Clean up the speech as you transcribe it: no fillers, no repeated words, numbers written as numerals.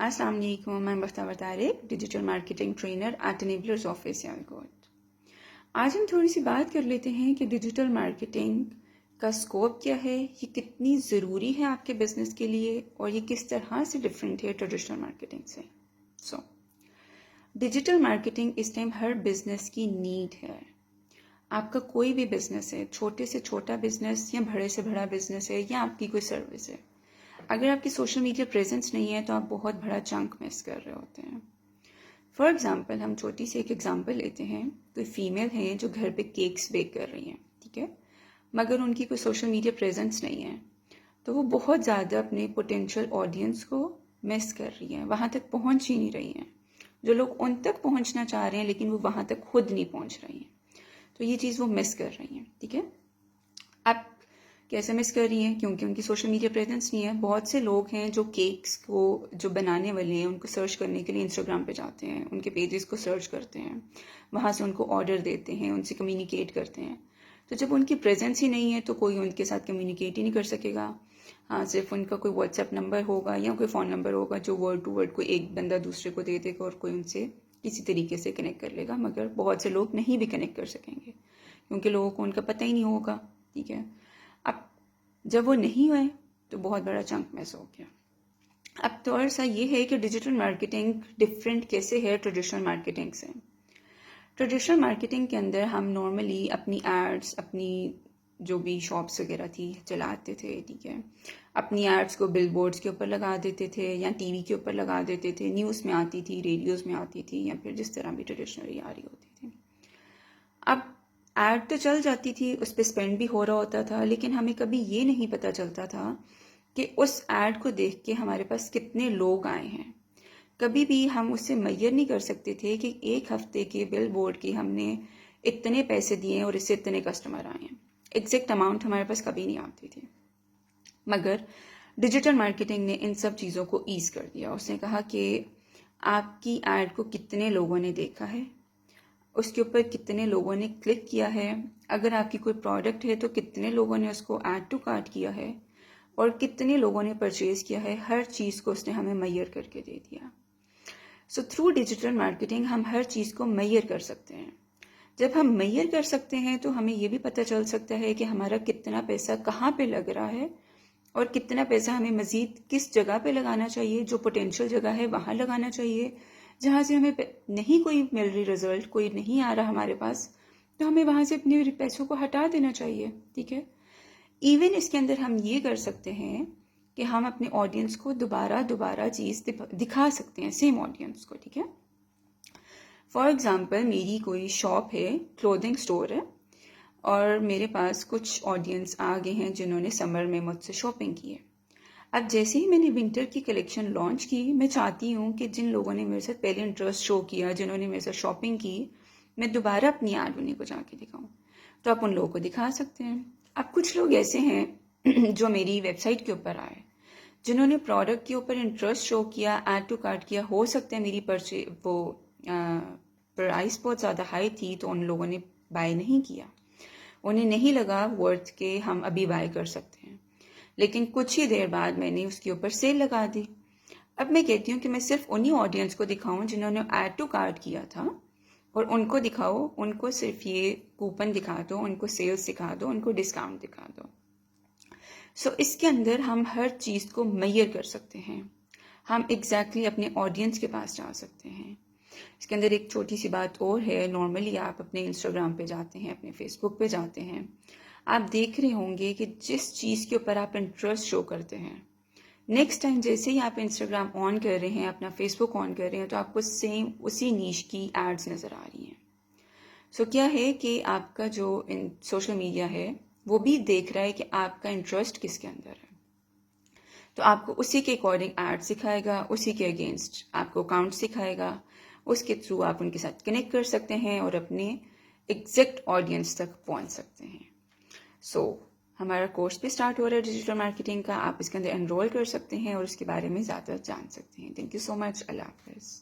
السلام علیکم، میں Bakhtiar Tariq, digital marketing trainer at Enablers office Sialkot. آج ہم تھوڑی سی بات کر لیتے ہیں کہ ڈیجیٹل مارکیٹنگ کا سکوپ کیا ہے، یہ کتنی ضروری ہے آپ کے بزنس کے لیے، اور یہ کس طرح سے ڈفرینٹ ہے ٹریڈیشنل مارکیٹنگ سے۔ ڈیجیٹل مارکیٹنگ اس ٹائم ہر بزنس کی نیڈ ہے۔ آپ کا کوئی بھی بزنس ہے، چھوٹے سے چھوٹا بزنس یا بڑے سے بڑا بزنس ہے، یا آپ کی کوئی سروس ہے، اگر آپ کی سوشل میڈیا پریزنس نہیں ہے تو آپ بہت بڑا چنک مس کر رہے ہوتے ہیں۔ فار ایگزامپل، ہم چھوٹی سی ایک ایگزامپل لیتے ہیں، کوئی فیمیل ہیں جو گھر پہ کیکس بیک کر رہی ہیں، ٹھیک ہے، مگر ان کی کوئی سوشل میڈیا پریزنس نہیں ہے، تو وہ بہت زیادہ اپنے پوٹینشیل آڈینس کو مس کر رہی ہیں، وہاں تک پہنچ ہی نہیں رہی ہیں۔ جو لوگ ان تک پہنچنا چاہ رہے ہیں لیکن وہ وہاں تک خود نہیں پہنچ رہی ہیں، تو یہ چیز وہ مس کر رہی ہیں، ٹھیک ہے۔ اب کیسے مس کر رہی ہیں؟ کیونکہ ان کی سوشل میڈیا پریزنس نہیں ہے۔ بہت سے لوگ ہیں جو کیکس کو جو بنانے والے ہیں ان کو سرچ کرنے کے لیے انسٹاگرام پہ جاتے ہیں، ان کے پیجز کو سرچ کرتے ہیں، وہاں سے ان کو آرڈر دیتے ہیں، ان سے کمیونیکیٹ کرتے ہیں۔ تو جب ان کی پریزنس ہی نہیں ہے تو کوئی ان کے ساتھ کمیونیکیٹ ہی نہیں کر سکے گا۔ ہاں، صرف ان کا کوئی واٹس ایپ نمبر ہوگا یا کوئی فون نمبر ہوگا جو ورڈ ٹو ورڈ کوئی ایک بندہ دوسرے کو دے دے گا اور کوئی ان سے کسی طریقے سے کنیکٹ کر لے گا، مگر بہت سے لوگ نہیں بھی کنیکٹ کر سکیں گے کیونکہ لوگوں کو ان کا پتہ ہی نہیں ہوگا، ٹھیک ہے۔ اب جب وہ نہیں ہوئے تو بہت بڑا چنک مس ہو گیا۔ اب تھوڑا سا یہ ہے کہ ڈیجیٹل مارکیٹنگ ڈفرینٹ کیسے ہے ٹریڈیشنل مارکیٹنگ سے۔ ٹریڈیشنل مارکیٹنگ کے اندر ہم نارملی اپنی ایڈس، اپنی جو بھی شاپس وغیرہ تھی چلاتے تھے، ٹھیک ہے، اپنی ایڈس کو بل بورڈز کے اوپر لگا دیتے تھے یا ٹی وی کے اوپر لگا دیتے تھے، نیوز میں آتی تھی، ریڈیوز میں آتی تھی، یا پھر جس طرح بھی ٹریڈیشنلی آ رہی ہوتی تھی۔ اب ایڈ تو چل جاتی تھی، اس پہ اسپینڈ بھی ہو رہا ہوتا تھا، لیکن ہمیں کبھی یہ نہیں پتہ چلتا تھا کہ اس ایڈ کو دیکھ کے ہمارے پاس کتنے لوگ آئے ہیں۔ کبھی بھی ہم اس سے میئر نہیں کر سکتے تھے کہ ایک ہفتے کے بل بورڈ کی ہم نے اتنے پیسے دیے اور اس سے اتنے کسٹمر آئے ہیں۔ ایگزیکٹ اماؤنٹ ہمارے پاس کبھی نہیں آتی تھی، مگر ڈیجیٹل مارکیٹنگ نے ان سب چیزوں کو ایز کر دیا۔ اس نے کہا کہ آپ کی ایڈ کو کتنے لوگوں نے دیکھا ہے، اس کے اوپر کتنے لوگوں نے کلک کیا ہے، اگر آپ کی کوئی پروڈکٹ ہے تو کتنے لوگوں نے اس کو ایڈ ٹو کارٹ کیا ہے، اور کتنے لوگوں نے پرچیز کیا ہے، ہر چیز کو اس نے ہمیں میئر کر کے دے دیا۔ سو تھرو ڈیجیٹل مارکیٹنگ ہم ہر چیز کو میئر کر سکتے ہیں۔ جب ہم میئر کر سکتے ہیں تو ہمیں یہ بھی پتہ چل سکتا ہے کہ ہمارا کتنا پیسہ کہاں پہ لگ رہا ہے، اور کتنا پیسہ ہمیں مزید کس جگہ پہ لگانا چاہیے، جو پوٹینشیل جگہ ہے وہاں لگانا چاہیے، جہاں سے ہمیں نہیں کوئی مل رہی رزلٹ، کوئی نہیں آ رہا ہمارے پاس، تو ہمیں وہاں سے اپنے پیسوں کو ہٹا دینا چاہیے، ٹھیک ہے۔ ایون اس کے اندر ہم یہ کر سکتے ہیں کہ ہم اپنے آڈینس کو دوبارہ چیز دکھا سکتے ہیں، سیم آڈینس کو، ٹھیک ہے۔ فار ایگزامپل، میری کوئی شاپ ہے، کلودنگ سٹور ہے، اور میرے پاس کچھ آڈینس آ گئے ہیں جنہوں نے سمر میں مجھ سے شاپنگ کی ہے۔ اب جیسے ہی میں نے ونٹر کی کلیکشن لانچ کی، میں چاہتی ہوں کہ جن لوگوں نے میرے ساتھ پہلے انٹرسٹ شو کیا، جنہوں نے میرے ساتھ شاپنگ کی، میں دوبارہ اپنی ایڈ انہیں کو جا کے دکھاؤں، تو آپ ان لوگوں کو دکھا سکتے ہیں۔ اب کچھ لوگ ایسے ہیں جو میری ویب سائٹ کے اوپر آئے، جنہوں نے پروڈکٹ کے اوپر انٹرسٹ شو کیا، ایڈ ٹو کارٹ کیا، ہو سکتا ہے میری وہ پرائس بہت زیادہ ہائی تھی تو ان لوگوں نے بائی نہیں کیا، انہیں نہیں لگا ورتھ کہ ہم ابھی بائی کر سکتے ہیں، لیکن کچھ ہی دیر بعد میں نے اس کے اوپر سیل لگا دی۔ اب میں کہتی ہوں کہ میں صرف انہی آڈینس کو دکھاؤں جنہوں نے ایڈ ٹو کارٹ کیا تھا، اور ان کو دکھاؤ، ان کو صرف یہ کوپن دکھا دو، ان کو سیلز دکھا دو، ان کو ڈسکاؤنٹ دکھا دو۔ سو اس کے اندر ہم ہر چیز کو میئر کر سکتے ہیں، ہم ایگزیکٹلی اپنے آڈینس کے پاس جا سکتے ہیں۔ اس کے اندر ایک چھوٹی سی بات اور ہے، نارملی آپ اپنے انسٹاگرام پہ جاتے ہیں، اپنے فیس بک پہ جاتے ہیں، آپ دیکھ رہے ہوں گے کہ جس چیز کے اوپر آپ انٹرسٹ شو کرتے ہیں، نیکسٹ ٹائم جیسے ہی آپ انسٹاگرام آن کر رہے ہیں، اپنا فیس بک آن کر رہے ہیں، تو آپ کو سیم اسی نیش کی ایڈز نظر آ رہی ہیں۔ سو کیا ہے کہ آپ کا جو سوشل میڈیا ہے وہ بھی دیکھ رہا ہے کہ آپ کا انٹرسٹ کس کے اندر ہے، تو آپ کو اسی کے اکارڈنگ ایڈ سکھائے گا، اسی کے اگینسٹ آپ کو اکاؤنٹ سکھائے گا، اس کے تھرو آپ ان کے ساتھ کنیکٹ کر سکتے ہیں اور اپنے ایگزیکٹ آڈینس تک پہنچ سکتے ہیں۔ سو ہمارا کورس بھی اسٹارٹ ہو رہا ہے ڈیجیٹل مارکیٹنگ کا، آپ اس کے اندر انرول کر سکتے ہیں اور اس کے بارے میں زیادہ جان سکتے ہیں۔ تھینک یو سو مچ، اللہ حافظ۔